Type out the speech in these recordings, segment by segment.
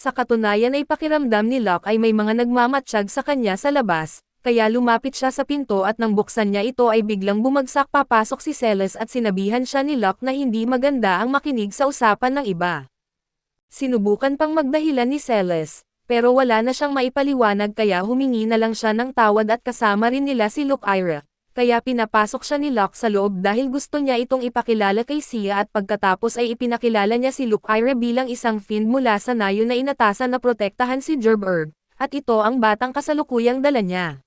Sa katunayan ay pakiramdam ni Locke ay may mga nagmamatsyag sa kanya sa labas, kaya lumapit siya sa pinto at nang buksan niya ito ay biglang bumagsak papasok si Celes at sinabihan siya ni Locke na hindi maganda ang makinig sa usapan ng iba. Sinubukan pang magdahilan ni Celes, pero wala na siyang maipaliwanag kaya humingi na lang siya ng tawad at kasama rin nila si Luke-Ira. Kaya pinapasok siya ni Locke sa loob dahil gusto niya itong ipakilala kay Sia at pagkatapos ay ipinakilala niya si Luke-Ira bilang isang fiend mula sa nayo na inatasan na protektahan si Gerberg, at ito ang batang kasalukuyang dala niya.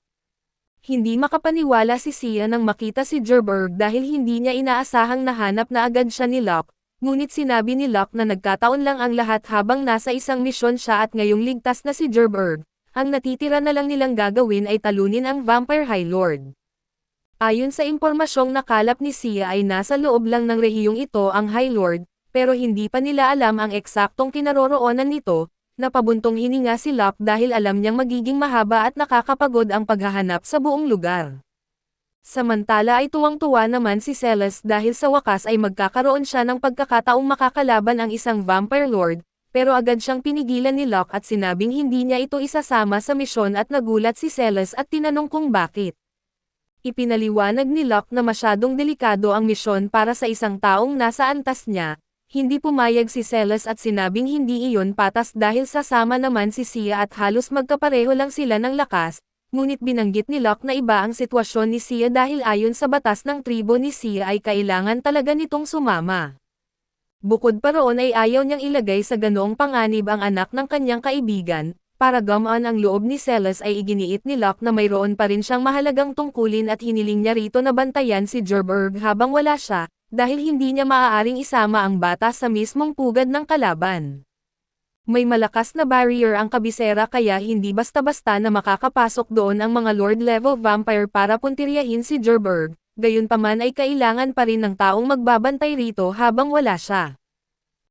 Hindi makapaniwala si Sia nang makita si Gerberg dahil hindi niya inaasahang nahanap na agad siya ni Locke, ngunit sinabi ni Locke na nagkataon lang ang lahat habang nasa isang misyon siya at ngayong ligtas na si Gerberg, ang natitira na lang nilang gagawin ay talunin ang Vampire High Lord. Ayon sa impormasyong nakalap ni Sia ay nasa loob lang ng rehiyong ito ang High Lord, pero hindi pa nila alam ang eksaktong kinaroroonan nito, napabuntong hininga si Locke dahil alam niyang magiging mahaba at nakakapagod ang paghahanap sa buong lugar. Samantala ay tuwang-tuwa naman si Celes dahil sa wakas ay magkakaroon siya ng pagkakataong makakalaban ang isang Vampire Lord, pero agad siyang pinigilan ni Locke at sinabing hindi niya ito isasama sa misyon at nagulat si Celes at tinanong kung bakit. Ipinaliwanag ni Locke na masyadong delikado ang misyon para sa isang taong nasa antas niya, hindi pumayag si Celes at sinabing hindi iyon patas dahil sasama naman si Sia at halos magkapareho lang sila ng lakas, ngunit binanggit ni Locke na iba ang sitwasyon ni Sia dahil ayon sa batas ng tribo ni Sia ay kailangan talaga nitong sumama. Bukod pa roon ay ayaw niyang ilagay sa ganoong panganib ang anak ng kanyang kaibigan. Para gumaan ang loob ni Celes ay iginiit ni Locke na mayroon pa rin siyang mahalagang tungkulin at hiniling niya rito na bantayan si Gerberg habang wala siya, dahil hindi niya maaaring isama ang bata sa mismong pugad ng kalaban. May malakas na barrier ang kabisera kaya hindi basta-basta na makakapasok doon ang mga Lord-level vampire para puntiryahin si Gerberg, gayunpaman ay kailangan pa rin ng taong magbabantay rito habang wala siya.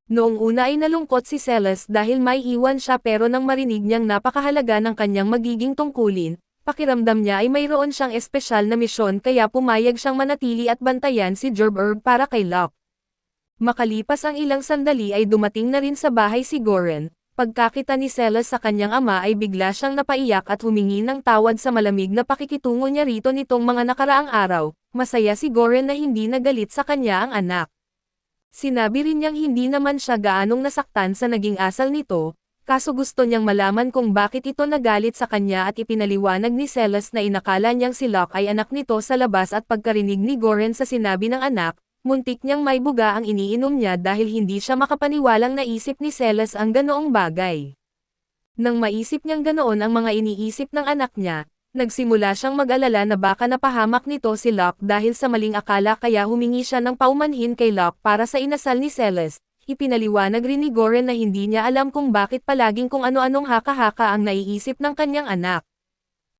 Noong una ay nalungkot si Celes dahil may iwan siya pero nang marinig niyang napakahalaga ng kanyang magiging tungkulin, pakiramdam niya ay mayroon siyang espesyal na misyon kaya pumayag siyang manatili at bantayan si Gerberg para kay Locke. Makalipas ang ilang sandali ay dumating na rin sa bahay si Goren. Pagkakita ni Celes sa kanyang ama ay bigla siyang napaiyak at humingi ng tawad sa malamig na pakikitungo niya rito nitong mga nakaraang araw. Masaya si Goren na hindi nagalit sa kanya ang anak. Sinabi rin niyang hindi naman siya gaanong nasaktan sa naging asal nito, kaso gusto niyang malaman kung bakit ito nagalit sa kanya at ipinaliwanag ni Celes na inakala niyang si Locke ay anak nito sa labas at pagkarinig ni Goren sa sinabi ng anak, muntik niyang may buga ang iniinom niya dahil hindi siya makapaniwalang naisip ni Celes ang ganoong bagay. Nang maisip niyang ganoon ang mga iniisip ng anak niya, nagsimula siyang mag-alala na baka napahamak nito si Locke dahil sa maling akala kaya humingi siya ng paumanhin kay Locke para sa inasal ni Celes. Ipinaliwanag rin ni Goren na hindi niya alam kung bakit palaging kung ano-anong haka-haka ang naiisip ng kanyang anak.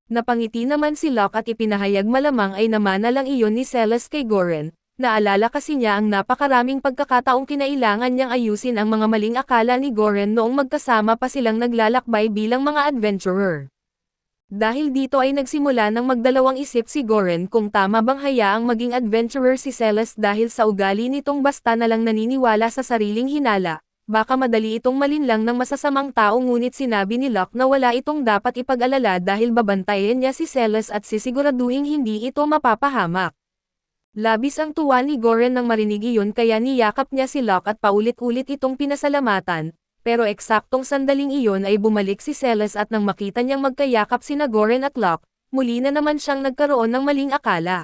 Napangiti naman si Locke at ipinahayag malamang ay namana lang iyon ni Celes kay Goren. Naalala kasi niya ang napakaraming pagkakataong kinailangan niyang ayusin ang mga maling akala ni Goren noong magkasama pa silang naglalakbay bilang mga adventurer. Dahil dito ay nagsimula ng magdalawang isip si Goren kung tama bang hayaang maging adventurer si Celes dahil sa ugali nitong basta na lang naniniwala sa sariling hinala, baka madali itong malinlang ng masasamang tao ngunit sinabi ni Locke na wala itong dapat ipag-alala dahil babantayan niya si Celes at sisiguraduhing hindi ito mapapahamak. Labis ang tuwa ni Goren nang marinig iyon kaya niyakap niya si Locke at paulit-ulit itong pinasalamatan. Pero eksaktong sandaling iyon ay bumalik si Celes at nang makita niyang magkayakap sina Goren at Locke, muli na naman siyang nagkaroon ng maling akala.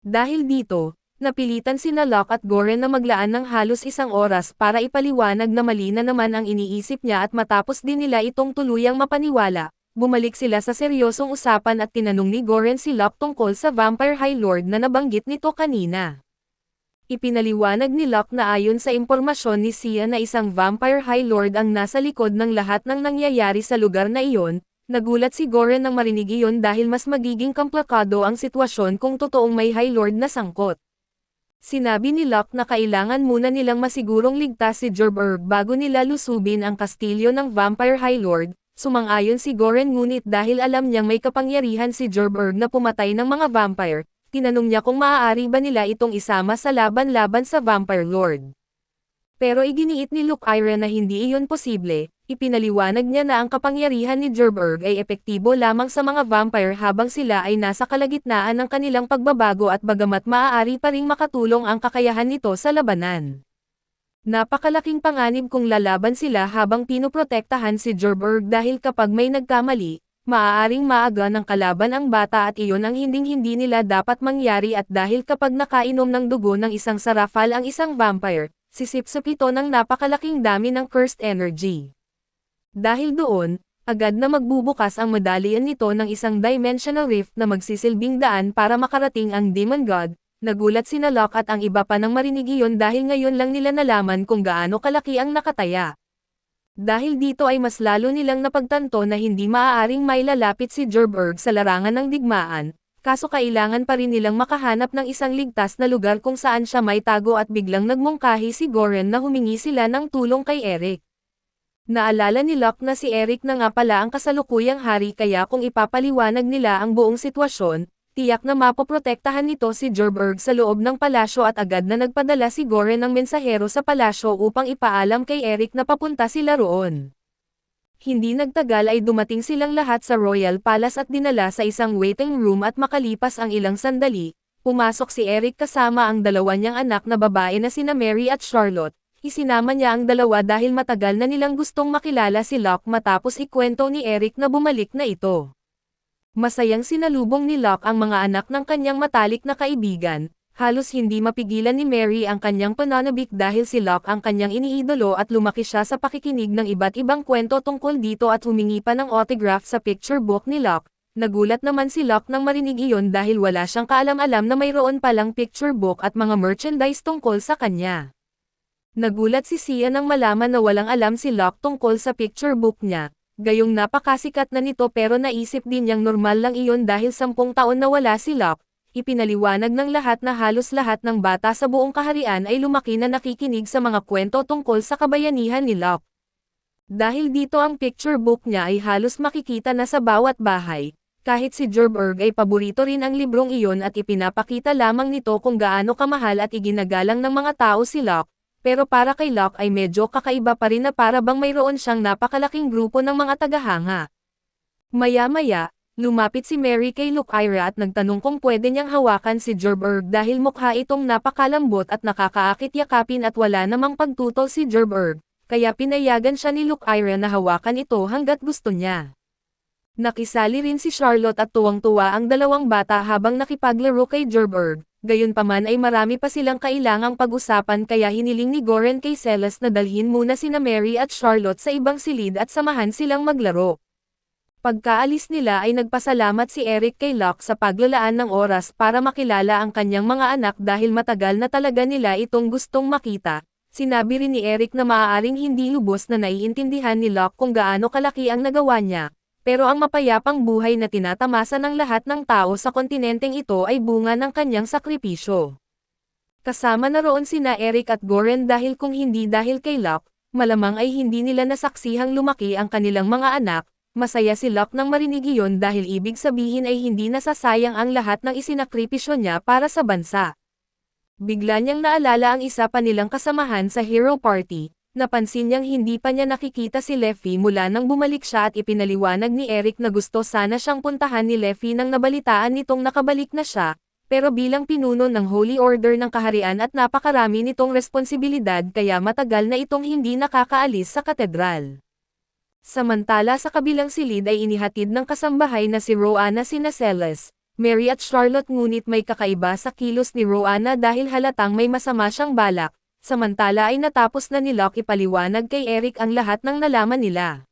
Dahil dito, napilitan sina Locke at Goren na maglaan ng halos isang oras para ipaliwanag na mali na naman ang iniisip niya at matapos din nila itong tuluyang mapaniwala, bumalik sila sa seryosong usapan at tinanong ni Goren si Locke tungkol sa Vampire High Lord na nabanggit nito kanina. Ipinaliwanag ni Locke na ayon sa impormasyon ni Sia na isang Vampire High Lord ang nasa likod ng lahat ng nangyayari sa lugar na iyon, nagulat si Goren nang marinig iyon dahil mas magiging komplikado ang sitwasyon kung totoong may High Lord na sangkot. Sinabi ni Locke na kailangan muna nilang masigurong ligtas si Gerberg bago nila lusubin ang kastilyo ng Vampire High Lord, sumang-ayon si Goren ngunit dahil alam niyang may kapangyarihan si Gerberg na pumatay ng mga vampire, tinanong niya kung maaari ba nila itong isama sa laban-laban sa Vampire Lord. Pero iginiit ni Luke-Ira na hindi iyon posible, ipinaliwanag niya na ang kapangyarihan ni Gerberg ay epektibo lamang sa mga vampire habang sila ay nasa kalagitnaan ng kanilang pagbabago at bagamat maaari pa ring makatulong ang kakayahan nito sa labanan. Napakalaking panganib kung lalaban sila habang pinoprotektahan si Gerberg dahil kapag may nagkamali, maaaring maaga ng kalaban ang bata at iyon ang hinding-hindi nila dapat mangyari at dahil kapag nakainom ng dugo ng isang sarafal ang isang vampire, sisipsip ito ng napakalaking dami ng cursed energy. Dahil doon, agad na magbubukas ang medallion nito ng isang dimensional rift na magsisilbing daan para makarating ang Demon God. Nagulat sina Locke at ang iba pa nang marinig iyon dahil ngayon lang nila nalaman kung gaano kalaki ang nakataya. Dahil dito ay mas lalo nilang napagtanto na hindi maaaring mailalapit si Gerberg sa larangan ng digmaan, kaso kailangan pa rin nilang makahanap ng isang ligtas na lugar kung saan siya may tago at biglang nagmungkahi si Goren na humingi sila ng tulong kay Eric. Naalala ni Locke na si Eric na nga pala ang kasalukuyang hari kaya kung ipapaliwanag nila ang buong sitwasyon, tiyak na mapoprotektahan nito si Gerberg sa loob ng palasyo at agad na nagpadala si Goren ng mensahero sa palasyo upang ipaalam kay Eric na papunta sila roon. Hindi nagtagal ay dumating silang lahat sa Royal Palace at dinala sa isang waiting room at makalipas ang ilang sandali, pumasok si Eric kasama ang dalawa niyang anak na babae na sina Mary at Charlotte. Isinama niya ang dalawa dahil matagal na nilang gustong makilala si Locke matapos ikwento ni Eric na bumalik na ito. Masayang sinalubong ni Locke ang mga anak ng kanyang matalik na kaibigan, halos hindi mapigilan ni Mary ang kanyang pananabik dahil si Locke ang kanyang iniidolo at lumaki siya sa pakikinig ng iba't ibang kwento tungkol dito at humingi pa ng autograph sa picture book ni Locke. Nagulat naman si Locke nang marinig iyon dahil wala siyang kaalam-alam na mayroon palang picture book at mga merchandise tungkol sa kanya. Nagulat si Sia nang malaman na walang alam si Locke tungkol sa picture book niya. Gayong napakasikat na nito pero naisip din niyang normal lang iyon dahil 10 taon na wala si Locke. Ipinaliwanag ng lahat na halos lahat ng bata sa buong kaharian ay lumaki na nakikinig sa mga kwento tungkol sa kabayanihan ni Locke. Dahil dito ang picture book niya ay halos makikita na sa bawat bahay. Kahit si Gerberg ay paborito rin ang librong iyon at ipinapakita lamang nito kung gaano kamahal at iginagalang ng mga tao si Locke. Pero para kay Locke ay medyo kakaiba pa rin na para bang mayroon siyang napakalaking grupo ng mga tagahanga. Maya-maya, lumapit si Mary kay Lucaira at nagtanong kung pwede niyang hawakan si Gerberg dahil mukha itong napakalambot at nakakaakit yakapin at wala namang pagtutol si Gerberg, kaya pinayagan siya ni Lucaira na hawakan ito hanggat gusto niya. Nakisali rin si Charlotte at tuwang-tuwa ang dalawang bata habang nakipaglaro kay Gerberg. Gayunpaman ay marami pa silang kailangang pag-usapan kaya hiniling ni Goren kay Celes na dalhin muna sina Mary at Charlotte sa ibang silid at samahan silang maglaro. Pagkaalis nila ay nagpasalamat si Eric kay Locke sa paglalaan ng oras para makilala ang kanyang mga anak dahil matagal na talaga nila itong gustong makita. Sinabi rin ni Eric na maaaring hindi lubos na naiintindihan ni Locke kung gaano kalaki ang nagawa niya. Pero ang mapayapang buhay na tinatamasa ng lahat ng tao sa kontinenteng ito ay bunga ng kanyang sakripisyo. Kasama na roon sina Eric at Goren dahil kung hindi dahil kay Locke, malamang ay hindi nila nasaksihang lumaki ang kanilang mga anak. Masaya si Locke nang marinig iyon dahil ibig sabihin ay hindi nasasayang ang lahat ng isinakripisyo niya para sa bansa. Bigla niyang naalala ang isa pa nilang kasamahan sa Hero Party. Napansin niyang hindi pa niya nakikita si Leffy mula nang bumalik siya at ipinaliwanag ni Eric na gusto sana siyang puntahan ni Leffy nang nabalitaan nitong nakabalik na siya, pero bilang pinuno ng Holy Order ng Kaharian at napakarami nitong responsibilidad kaya matagal na itong hindi nakakaalis sa katedral. Samantala sa kabilang silid ay inihatid ng kasambahay na si Roanna sina Celes, Mary at Charlotte ngunit may kakaiba sa kilos ni Roanna dahil halatang may masama siyang balak. Samantala ay natapos na ni Locke ipaliwanag kay Eric ang lahat ng nalaman nila.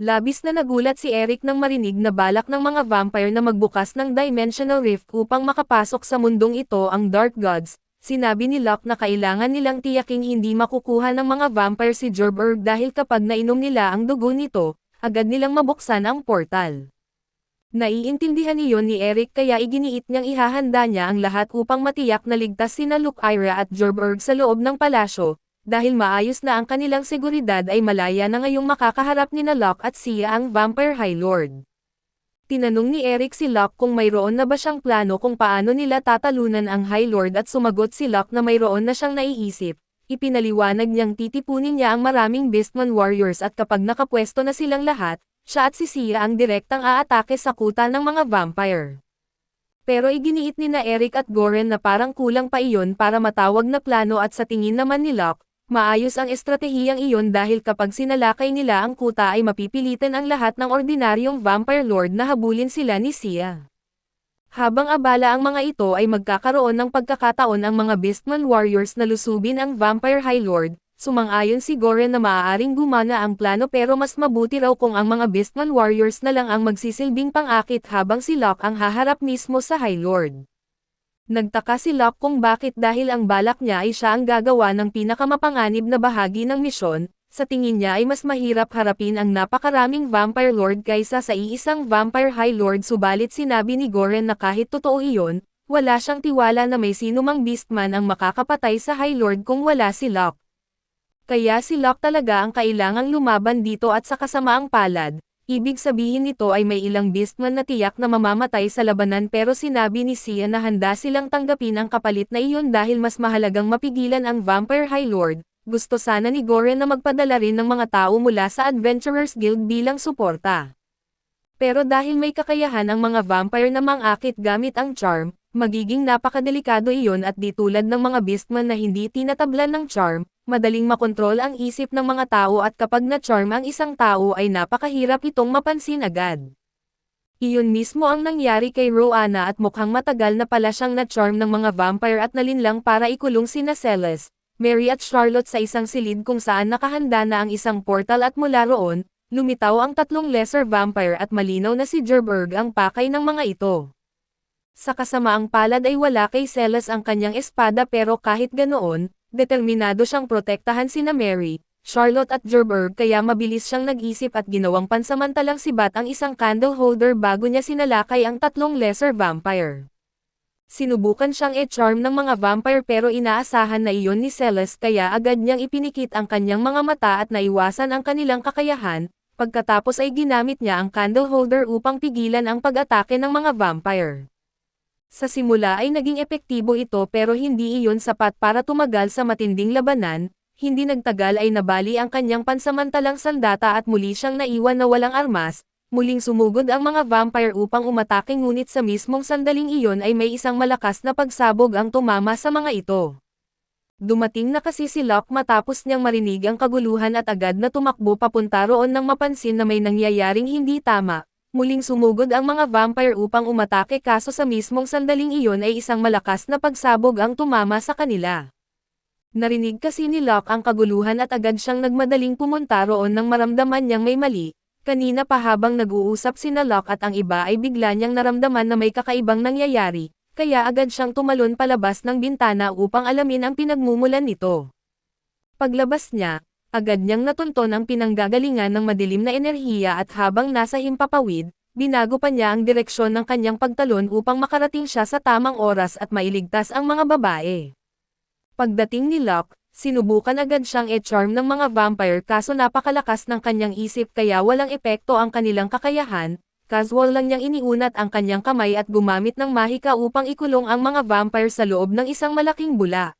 Labis na nagulat si Eric nang marinig na balak ng mga vampire na magbukas ng dimensional rift upang makapasok sa mundong ito ang Dark Gods. Sinabi ni Locke na kailangan nilang tiyaking hindi makukuha ng mga vampire si Gerberg dahil kapag nainom nila ang dugo nito, agad nilang mabuksan ang portal. Naiintindihan iyon ni Eric kaya iginiit niyang ihahanda niya ang lahat upang matiyak na ligtas sina Lucaira at Gerberg sa loob ng palasyo, dahil maayos na ang kanilang seguridad ay malaya na ngayong makakaharap nina Locke at Sia ang Vampire High Lord. Tinanong ni Eric si Locke kung mayroon na ba siyang plano kung paano nila tatalunan ang High Lord at sumagot si Locke na mayroon na siyang naiisip. ipinaliwanag niyang titipunin niya ang maraming Beastman warriors at kapag nakapwesto na silang lahat, siya at si Sia ang direktang aatake sa kuta ng mga vampire. Pero iginiit ni na Eric at Goren na parang kulang pa iyon para matawag na plano at sa tingin naman ni Locke, maayos ang estratehiyang iyon dahil kapag sinalakay nila ang kuta ay mapipilitan ang lahat ng ordinaryong vampire lord na habulin sila ni Sia. Habang abala ang mga ito ay magkakaroon ng pagkakataon ang mga Beastman warriors na lusubin ang Vampire High Lord, sumang-ayon si Goren na maaaring gumana ang plano pero mas mabuti raw kung ang mga Beastman warriors na lang ang magsisilbing pang-akit habang si Locke ang haharap mismo sa High Lord. Nagtaka si Locke kung bakit dahil ang balak niya ay siya ang gagawa ng pinakamapanganib na bahagi ng misyon. Sa tingin niya ay mas mahirap harapin ang napakaraming Vampire Lord kaysa sa iisang Vampire High Lord subalit sinabi ni Goren na kahit totoo iyon, wala siyang tiwala na may sinumang Beastman ang makakapatay sa High Lord kung wala si Locke. Kaya si Locke talaga ang kailangang lumaban dito at sa kasamaang palad, ibig sabihin nito ay may ilang Beastman na tiyak na mamamatay sa labanan pero sinabi ni Sia na handa silang tanggapin ang kapalit na iyon dahil mas mahalagang mapigilan ang Vampire High Lord. Gusto sana ni Goren na magpadala rin ng mga tao mula sa Adventurers Guild bilang suporta. Pero dahil may kakayahan ang mga vampire na mang-akit gamit ang charm, magiging napakadelikado iyon at di tulad ng mga beastman na hindi tinatablan ng charm, madaling makontrol ang isip ng mga tao at kapag na-charm ang isang tao ay napakahirap itong mapansin agad. Iyon mismo ang nangyari kay Roanna at mukhang matagal na pala siyang na-charm ng mga vampire at nalinlang para ikulong sina Celes, Mary at Charlotte sa isang silid kung saan nakahanda na ang isang portal at mula roon, lumitaw ang tatlong lesser vampire at malinaw na si Gerberg ang pakay ng mga ito. Sa kasamaang palad ay wala kay Celes ang kanyang espada pero kahit ganoon, determinado siyang protektahan sina Mary, Charlotte at Gerberg kaya mabilis siyang nag-isip at ginawang pansamantalang sibat ang isang candle holder bago niya sinalakay ang tatlong lesser vampire. Sinubukan siyang e-charm ng mga vampire pero inaasahan na iyon ni Celes kaya agad niyang ipinikit ang kanyang mga mata at naiwasan ang kanilang kakayahan, pagkatapos ay ginamit niya ang candle holder upang pigilan ang pag-atake ng mga vampire. Sa simula ay naging epektibo ito pero hindi iyon sapat para tumagal sa matinding labanan, hindi nagtagal ay nabali ang kanyang pansamantalang sandata at muli siyang naiwan na walang armas. Muling sumugod ang mga vampire upang umatake ngunit sa mismong sandaling iyon ay may isang malakas na pagsabog ang tumama sa mga ito. Dumating na kasi si Locke matapos niyang marinig ang kaguluhan at agad na tumakbo papunta roon nang mapansin na may nangyayaring hindi tama. Muling sumugod ang mga vampire upang umatake kaso sa mismong sandaling iyon ay isang malakas na pagsabog ang tumama sa kanila. Narinig kasi ni Locke ang kaguluhan at agad siyang nagmadaling pumunta roon nang maramdaman niyang may mali. Kanina pa habang nag-uusap sina Locke at ang iba ay bigla niyang naramdaman na may kakaibang nangyayari, kaya agad siyang tumalon palabas ng bintana upang alamin ang pinagmumulan nito. Paglabas niya, agad niyang natunton ang pinanggagalingan ng madilim na enerhiya at habang nasa himpapawid, binago pa niya ang direksyon ng kanyang pagtalon upang makarating siya sa tamang oras at mailigtas ang mga babae. Pagdating ni Locke, sinubukan agad siyang e-charm ng mga vampire kaso napakalakas ng kanyang isip kaya walang epekto ang kanilang kakayahan, casual lang niyang iniunat ang kanyang kamay at gumamit ng mahika upang ikulong ang mga vampire sa loob ng isang malaking bula.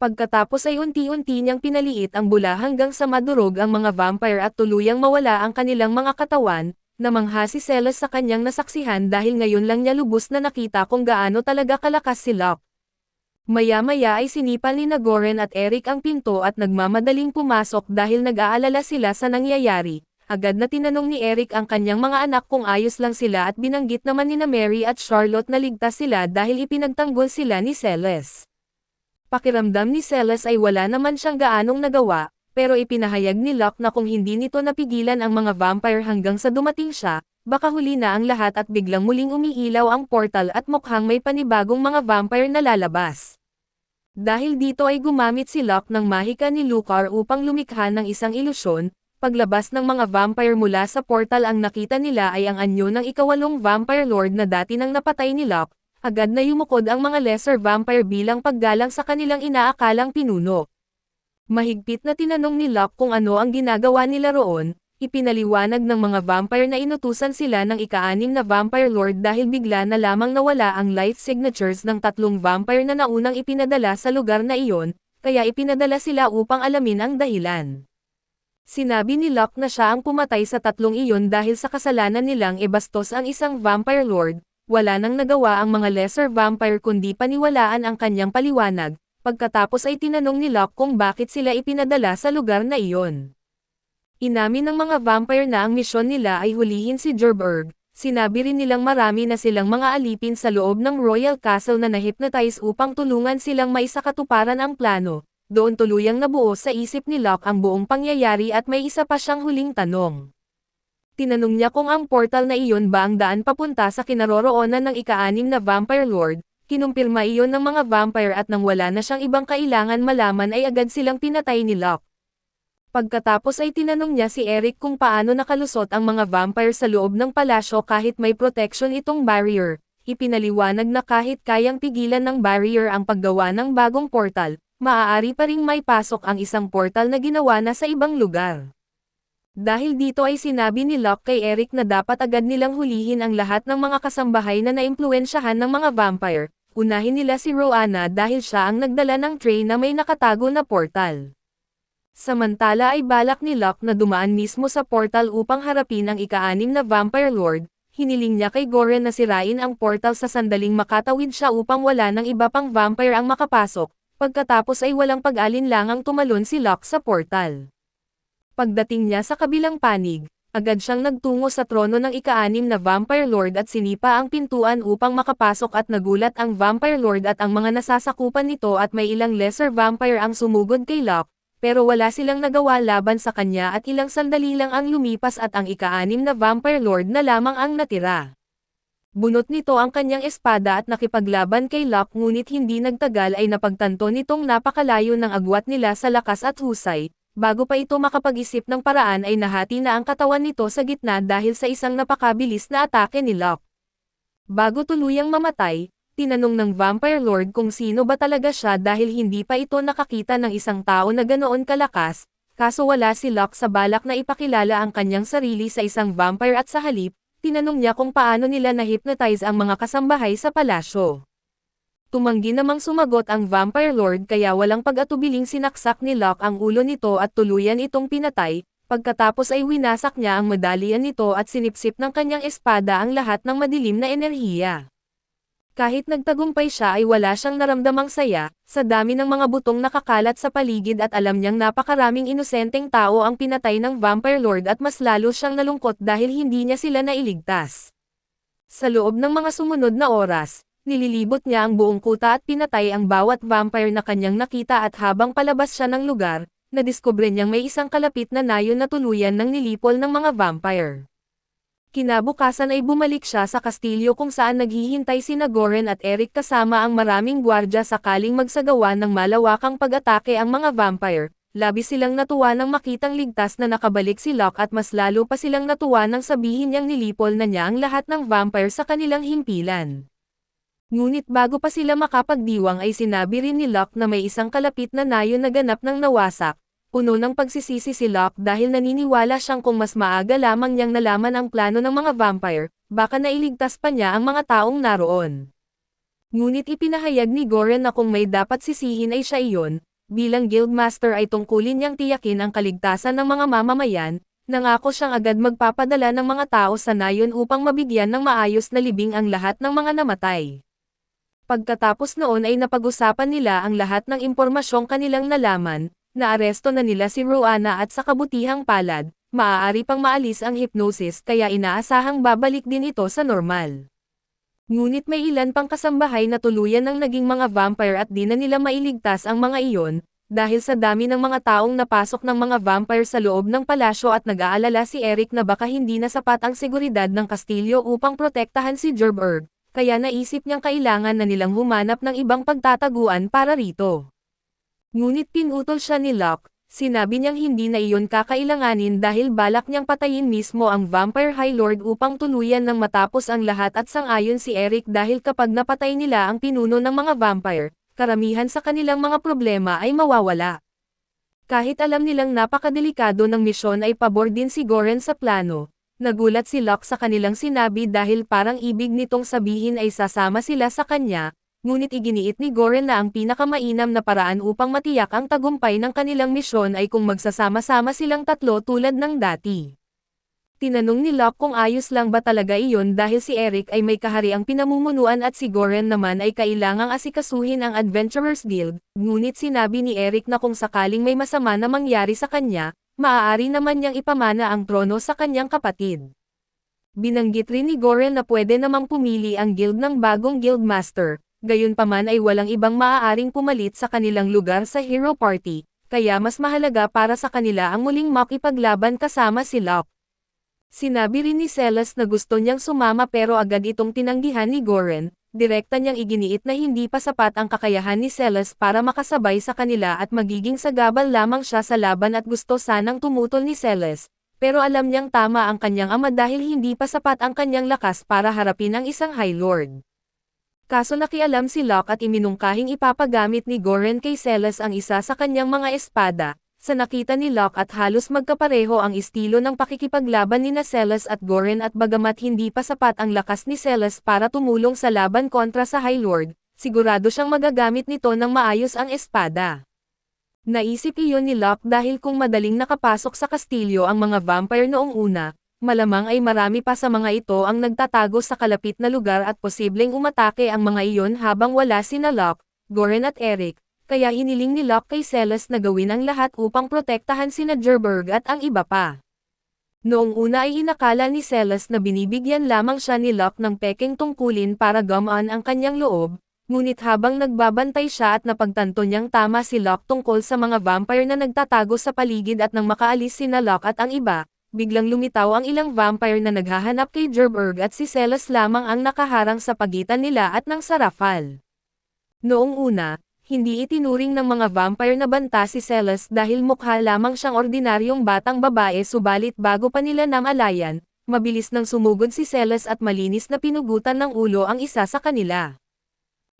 Pagkatapos ay unti-unti niyang pinaliit ang bula hanggang sa madurog ang mga vampire at tuluyang mawala ang kanilang mga katawan, namangha si Celes sa kanyang nasaksihan dahil ngayon lang niya lubos na nakita kung gaano talaga kalakas si Locke. Maya-maya ay sinipan ni Goren at Eric ang pinto at nagmamadaling pumasok dahil nag-aalala sila sa nangyayari. Agad na tinanong ni Eric ang kanyang mga anak kung ayos lang sila at binanggit naman ni Mary at Charlotte na ligtas sila dahil ipinagtanggol sila ni Celes. Pakiramdam ni Celes ay wala naman siyang gaanong nagawa, pero ipinahayag ni Locke na kung hindi nito napigilan ang mga vampire hanggang sa dumating siya, baka huli na ang lahat at biglang muling umiilaw ang portal at mukhang may panibagong mga vampire na lalabas. Dahil dito ay gumamit si Locke ng mahika ni Lucar upang lumikha ng isang ilusyon, paglabas ng mga vampire mula sa portal ang nakita nila ay ang anyo ng ikawalong vampire lord na dati nang napatay ni Locke, agad na yumukod ang mga lesser vampire bilang paggalang sa kanilang inaakalang pinuno. Mahigpit na tinanong ni Locke kung ano ang ginagawa nila roon, ipinaliwanag ng mga vampire na inutusan sila ng ika-6 na vampire lord dahil bigla na lamang nawala ang life signatures ng tatlong vampire na naunang ipinadala sa lugar na iyon, kaya ipinadala sila upang alamin ang dahilan. Sinabi ni Locke na siya ang pumatay sa tatlong iyon dahil sa kasalanan nilang ibastos ang isang vampire lord, wala nang nagawa ang mga lesser vampire kundi paniwalaan ang kanyang paliwanag, pagkatapos ay tinanong ni Locke kung bakit sila ipinadala sa lugar na iyon. Inamin ng mga vampire na ang misyon nila ay hulihin si Gerberg. Sinabi rin nilang marami na silang mga alipin sa loob ng Royal Castle na na-hypnotize upang tulungan silang maisakatuparan ang plano. Doon tuluyang nabuo sa isip ni Locke ang buong pangyayari at may isa pa siyang huling tanong. Tinanong niya kung ang portal na iyon ba ang daan papunta sa kinaroroonan ng ika-6 na Vampire Lord. Kinumpirma iyon ng mga vampire at nang wala na siyang ibang kailangan malaman ay agad silang pinatay ni Locke. Pagkatapos ay tinanong niya si Eric kung paano nakalusot ang mga vampire sa loob ng palasyo kahit may protection itong barrier. Ipinaliwanag na kahit kayang pigilan ng barrier ang paggawa ng bagong portal, maaari pa ring may pasok ang isang portal na ginawa na sa ibang lugar. Dahil dito ay sinabi ni Locke kay Eric na dapat agad nilang hulihin ang lahat ng mga kasambahay na naimpluwensyahan ng mga vampire. Unahin nila si Roanna dahil siya ang nagdala ng tray na may nakatago na portal. Samantala ay balak ni Locke na dumaan mismo sa portal upang harapin ang ika-6 na Vampire Lord. Hiniling niya kay Goren na sirain ang portal sa sandaling makatawid siya upang wala ng iba pang vampire ang makapasok. Pagkatapos ay walang pag-alinlangang tumalon si Locke sa portal. Pagdating niya sa kabilang panig, agad siyang nagtungo sa trono ng ika-6 na Vampire Lord at sinipa ang pintuan upang makapasok at nagulat ang Vampire Lord at ang mga nasasakupan nito at may ilang lesser vampire ang sumugod kay Locke. Pero wala silang nagawa laban sa kanya at ilang sandali lang ang lumipas at ang ika-6 na Vampire Lord na lamang ang natira. Bunot nito ang kanyang espada at nakipaglaban kay Locke ngunit hindi nagtagal ay napagtanto nitong napakalayo ng agwat nila sa lakas at husay. Bago pa ito makapag-isip ng paraan ay nahati na ang katawan nito sa gitna dahil sa isang napakabilis na atake ni Locke. Bago tuluyang mamatay, tinanong ng Vampire Lord kung sino ba talaga siya dahil hindi pa ito nakakita ng isang tao na ganoon kalakas, kaso wala si Locke sa balak na ipakilala ang kanyang sarili sa isang vampire at sa halip, tinanong niya kung paano nila na-hypnotize ang mga kasambahay sa palasyo. Tumanggi namang sumagot ang Vampire Lord kaya walang pag-atubiling sinaksak ni Locke ang ulo nito at tuluyan itong pinatay, pagkatapos ay winasak niya ang medalyan nito at sinipsip ng kanyang espada ang lahat ng madilim na enerhiya. Kahit nagtagumpay siya ay wala siyang naramdamang saya, sa dami ng mga butong nakakalat sa paligid at alam niyang napakaraming inosenteng tao ang pinatay ng Vampire Lord at mas lalo siyang nalungkot dahil hindi niya sila nailigtas. Sa loob ng mga sumunod na oras, nililibot niya ang buong kuta at pinatay ang bawat vampire na kanyang nakita at habang palabas siya ng lugar, nadiskubre niyang may isang kalapit na nayon na tuluyan ng nilipol ng mga vampire. Kinabukasan ay bumalik siya sa kastilyo kung saan naghihintay sina Goren at Eric kasama ang maraming gwardya sakaling magsagawa ng malawakang pag-atake ang mga vampire. Labis silang natuwa nang makitang ligtas na nakabalik si Locke at mas lalo pa silang natuwa nang sabihin niyang nilipol na niya ang lahat ng vampire sa kanilang himpilan. Ngunit bago pa sila makapagdiwang ay sinabi rin ni Locke na may isang kalapit na nayon na ganap ng nawasak. Puno ng pagsisisi si Locke dahil naniniwala siyang kung mas maaga lamang niyang nalaman ang plano ng mga vampire, baka nailigtas pa niya ang mga taong naroon. Ngunit ipinahayag ni Goren na kung may dapat sisihin ay siya iyon, bilang guildmaster ay tungkulin niyang tiyakin ang kaligtasan ng mga mamamayan, nangako siyang agad magpapadala ng mga tao sa nayon upang mabigyan ng maayos na libing ang lahat ng mga namatay. Pagkatapos noon ay napag-usapan nila ang lahat ng impormasyong kanilang nalaman. Naaresto na nila si Roanna at sa kabutihang palad, maaari pang maalis ang hypnosis kaya inaasahang babalik din ito sa normal. Ngunit may ilan pang kasambahay na tuluyan ng naging mga vampire at di na nila mailigtas ang mga iyon, dahil sa dami ng mga taong napasok ng mga vampire sa loob ng palasyo at nag-aalala si Eric na baka hindi na sapat ang seguridad ng kastilyo upang protektahan si Gerberg, kaya naisip niyang kailangan na nilang humanap ng ibang pagtataguan para rito. Ngunit pinutol siya ni Locke, sinabi niyang hindi na iyon kakailanganin dahil balak niyang patayin mismo ang Vampire High Lord upang tuluyan ng matapos ang lahat at sang-ayon si Eric dahil kapag napatay nila ang pinuno ng mga vampire, karamihan sa kanilang mga problema ay mawawala. Kahit alam nilang napakadelikado ng misyon ay pabor din si Goren sa plano, nagulat si Locke sa kanilang sinabi dahil parang ibig nitong sabihin ay sasama sila sa kanya. ngunit iginiit ni Goren na ang pinakamainam na paraan upang matiyak ang tagumpay ng kanilang misyon ay kung magsasama-sama silang tatlo tulad ng dati. Tinanong ni Locke kung ayos lang ba talaga iyon dahil si Eric ay may kahariang pinamumunuan at si Goren naman ay kailangang asikasuhin ang Adventurers Guild, ngunit sinabi ni Eric na kung sakaling may masama na mangyari sa kanya, maaari naman niyang ipamana ang trono sa kanyang kapatid. Binanggit rin ni Goren na pwede namang pumili ang guild ng bagong guildmaster, gayunpaman ay walang ibang maaaring pumalit sa kanilang lugar sa Hero Party, kaya mas mahalaga para sa kanila ang muling makipaglaban kasama si Locke. Sinabi rin ni Celes na gusto niyang sumama pero agad itong tinanggihan ni Goren, direkta niyang iginiit na hindi pa sapat ang kakayahan ni Celes para makasabay sa kanila at magiging sagabal lamang siya sa laban at gusto sanang tumutol ni Celes, pero alam niyang tama ang kanyang ama dahil hindi pa sapat ang kanyang lakas para harapin ang isang High Lord. Kaso nakialam si Locke at iminungkahing ipapagamit ni Goren kay Celes ang isa sa kanyang mga espada. Sa nakita ni Locke at halos magkapareho ang estilo ng pakikipaglaban ni Celes at Goren at bagamat hindi pa sapat ang lakas ni Celes para tumulong sa laban kontra sa High Lord, sigurado siyang magagamit nito ng maayos ang espada. Naisip iyon ni Locke dahil kung madaling nakapasok sa kastilyo ang mga vampire noong una, malamang ay marami pa sa mga ito ang nagtatago sa kalapit na lugar at posibleng umatake ang mga iyon habang wala sina Locke, Goren at Eric. Kaya hiniling ni Locke kay Celes na gawin ang lahat upang protektahan sina Gerberg at ang iba pa. Noong una ay inakala ni Celes na binibigyan lamang siya ni Locke ng peking tungkulin para gumaan ang kanyang loob, ngunit habang nagbabantay siya at napagtanto niyang tama si Locke tungkol sa mga vampire na nagtatago sa paligid at nang makaalis sina Locke at ang iba, biglang lumitaw ang ilang vampire na naghahanap kay Gerberg at si Celes lamang ang nakaharang sa pagitan nila at ng Sarafal. Noong una, hindi itinuring ng mga vampire na banta si Celes dahil mukha lamang siyang ordinaryong batang babae subalit bago pa nila namalayan, mabilis nang sumugod si Celes at malinis na pinugutan ng ulo ang isa sa kanila.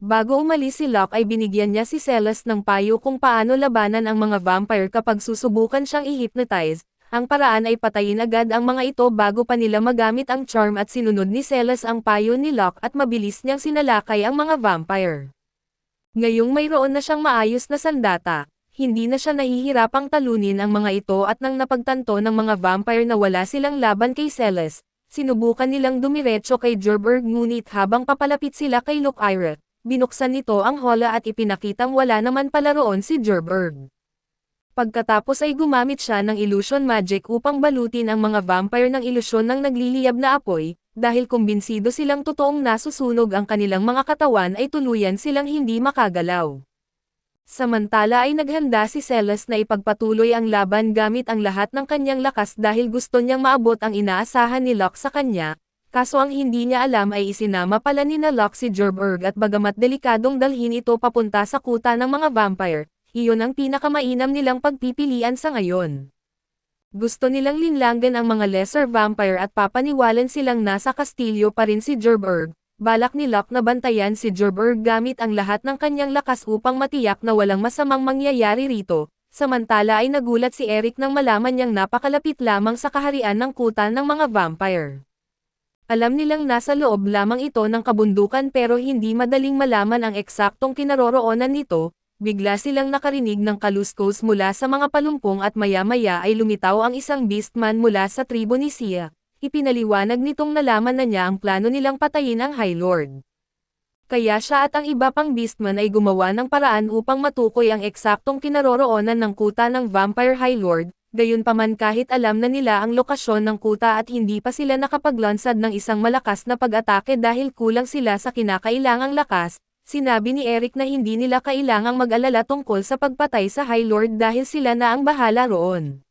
Bago umalis si Locke ay binigyan niya si Celes ng payo kung paano labanan ang mga vampire kapag susubukan siyang i-hypnotize. Ang paraan ay patayin agad ang mga ito bago pa nila magamit ang charm at sinunod ni Celes ang payo ni Locke at mabilis niyang sinalakay ang mga vampire. Ngayong mayroon na siyang maayos na sandata, hindi na siya nahihirapang talunin ang mga ito at nang napagtanto ng mga vampire na wala silang laban kay Celes, sinubukan nilang dumiretso kay Gerberg ngunit habang papalapit sila kay Lucaire, binuksan nito ang hola at ipinakitang wala naman pala roon si Gerberg. Pagkatapos ay gumamit siya ng illusion magic upang balutin ang mga vampire ng ilusyon ng nagliliyab na apoy, dahil kumbinsido silang totoong nasusunog ang kanilang mga katawan ay tuluyan silang hindi makagalaw. Samantala ay naghanda si Celes na ipagpatuloy ang laban gamit ang lahat ng kanyang lakas dahil gusto niyang maabot ang inaasahan ni Locke sa kanya, kaso ang hindi niya alam ay isinama pala ni Locke si Gerberg at bagamat delikadong dalhin ito papunta sa kuta ng mga vampire, iyon ang pinakamainam nilang pagpipilian sa ngayon. Gusto nilang linlanggan ang mga lesser vampire at papaniwalan silang nasa kastilyo pa rin si Gerberg. Balak ni Locke na bantayan si Gerberg gamit ang lahat ng kanyang lakas upang matiyak na walang masamang mangyayari rito. Samantala ay nagulat si Eric nang malaman niyang napakalapit lamang sa kaharian ng kuta ng mga vampire. Alam nilang nasa loob lamang ito ng kabundukan pero hindi madaling malaman ang eksaktong kinaroroonan nito. Bigla silang nakarinig ng kaluskos mula sa mga palumpong at maya-maya ay lumitaw ang isang beastman mula sa tribo ni Sia. Ipinaliwanag nitong nalaman na niya ang plano nilang patayin ang High Lord. Kaya siya at ang iba pang beastman ay gumawa ng paraan upang matukoy ang eksaktong kinaroroonan ng kuta ng Vampire High Lord, gayunpaman kahit alam na nila ang lokasyon ng kuta at hindi pa sila nakapaglansad ng isang malakas na pag-atake dahil kulang sila sa kinakailangang lakas. Sinabi ni Eric na hindi nila kailangang mag-alala tungkol sa pagpatay sa High Lord dahil sila na ang bahala roon.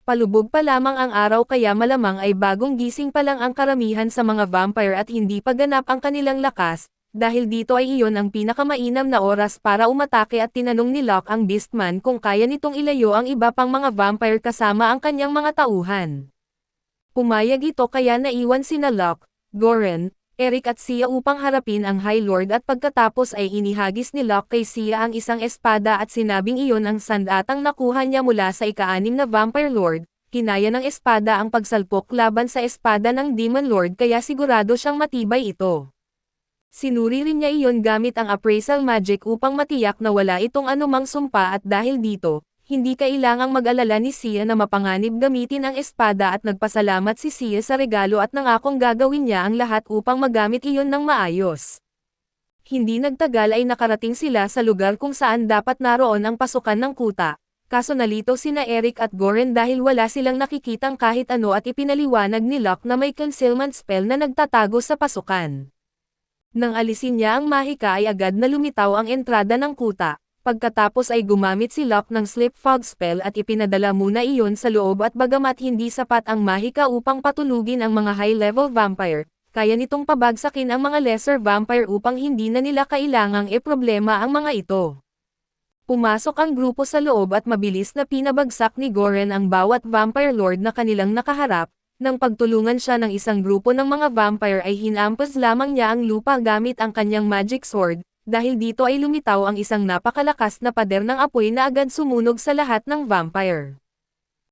Palubog pa lamang ang araw kaya malamang ay bagong gising pa lang ang karamihan sa mga vampire at hindi pa ganap ang kanilang lakas, dahil dito ay iyon ang pinakamainam na oras para umatake at tinanong ni Locke ang Beastman kung kaya nitong ilayo ang iba pang mga vampire kasama ang kanyang mga tauhan. Pumayag ito kaya naiwan sina Locke, Goren, Eric at Sia upang harapin ang High Lord at pagkatapos ay inihagis ni Locke kay Sia ang isang espada at sinabing iyon ang sandatang nakuha niya mula sa ika-6 na Vampire Lord. Kinaya ng espada ang pagsalpok laban sa espada ng Demon Lord kaya sigurado siyang matibay ito. Sinuri rin niya iyon gamit ang appraisal magic upang matiyak na wala itong anumang sumpa at dahil dito, hindi kailangang mag-alala ni Sia na mapanganib gamitin ang espada at nagpasalamat si Sia sa regalo at nangakong gagawin niya ang lahat upang magamit iyon ng maayos. Hindi nagtagal ay nakarating sila sa lugar kung saan dapat naroon ang pasukan ng kuta. Kaso nalito sina Eric at Goren dahil wala silang nakikitang kahit ano at ipinaliwanag ni Locke na may concealment spell na nagtatago sa pasukan. Nang alisin niya ang mahika ay agad na lumitaw ang entrada ng kuta. Pagkatapos ay gumamit si Locke ng Sleep Fog spell at ipinadala muna iyon sa loob at bagamat hindi sapat ang mahika upang patulugin ang mga high-level vampire, kaya nitong pabagsakin ang mga lesser vampire upang hindi na nila kailangang problema ang mga ito. Pumasok ang grupo sa loob at mabilis na pinabagsak ni Goren ang bawat vampire lord na kanilang nakaharap. Nang pagtulungan siya ng isang grupo ng mga vampire ay hinampas lamang niya ang lupa gamit ang kanyang magic sword, dahil dito ay lumitaw ang isang napakalakas na pader ng apoy na agad sumunog sa lahat ng vampire.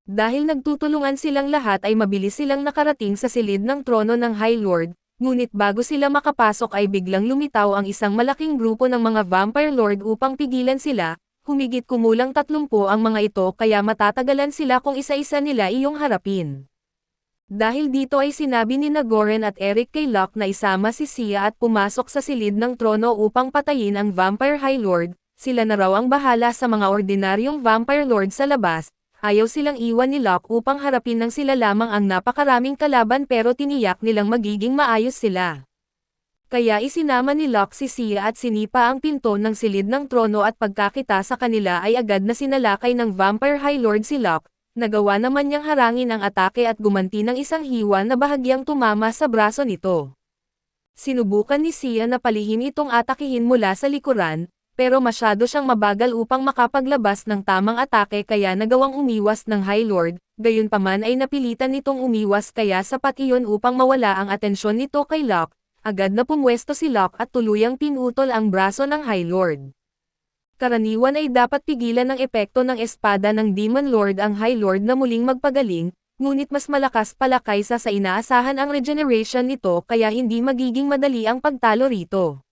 Dahil nagtutulungan silang lahat ay mabilis silang nakarating sa silid ng trono ng High Lord, ngunit bago sila makapasok ay biglang lumitaw ang isang malaking grupo ng mga vampire lord upang pigilan sila, humigit kumulang 30 ang mga ito kaya matatagalan sila kung isa-isa nila iyong harapin. Dahil dito ay sinabi ni Goren at Eric kay Locke na isama si Sia at pumasok sa silid ng trono upang patayin ang Vampire High Lord, sila na raw ang bahala sa mga ordinaryong Vampire Lord sa labas, ayaw silang iwan ni Locke upang harapin ng sila lamang ang napakaraming kalaban pero tiniyak nilang magiging maayos sila. Kaya isinama ni Locke si Sia at sinipa ang pinto ng silid ng trono at pagkakita sa kanila ay agad na sinalakay ng Vampire High Lord si Locke. Nagawa naman niyang harangin ang atake at gumanti ng isang hiwa na bahagyang tumama sa braso nito. Sinubukan ni Sia na palihim itong atakihin mula sa likuran, pero masyado siyang mabagal upang makapaglabas ng tamang atake kaya nagawang umiwas ng High Lord, gayunpaman ay napilitan nitong umiwas kaya sapat iyon upang mawala ang atensyon nito kay Locke, agad na pumwesto si Locke at tuluyang pinutol ang braso ng High Lord. Karaniwan ay dapat pigilan ng epekto ng espada ng Demon Lord ang High Lord na muling magpagaling, ngunit mas malakas pala kaysa sa inaasahan ang regeneration nito kaya hindi magiging madali ang pagtalo rito.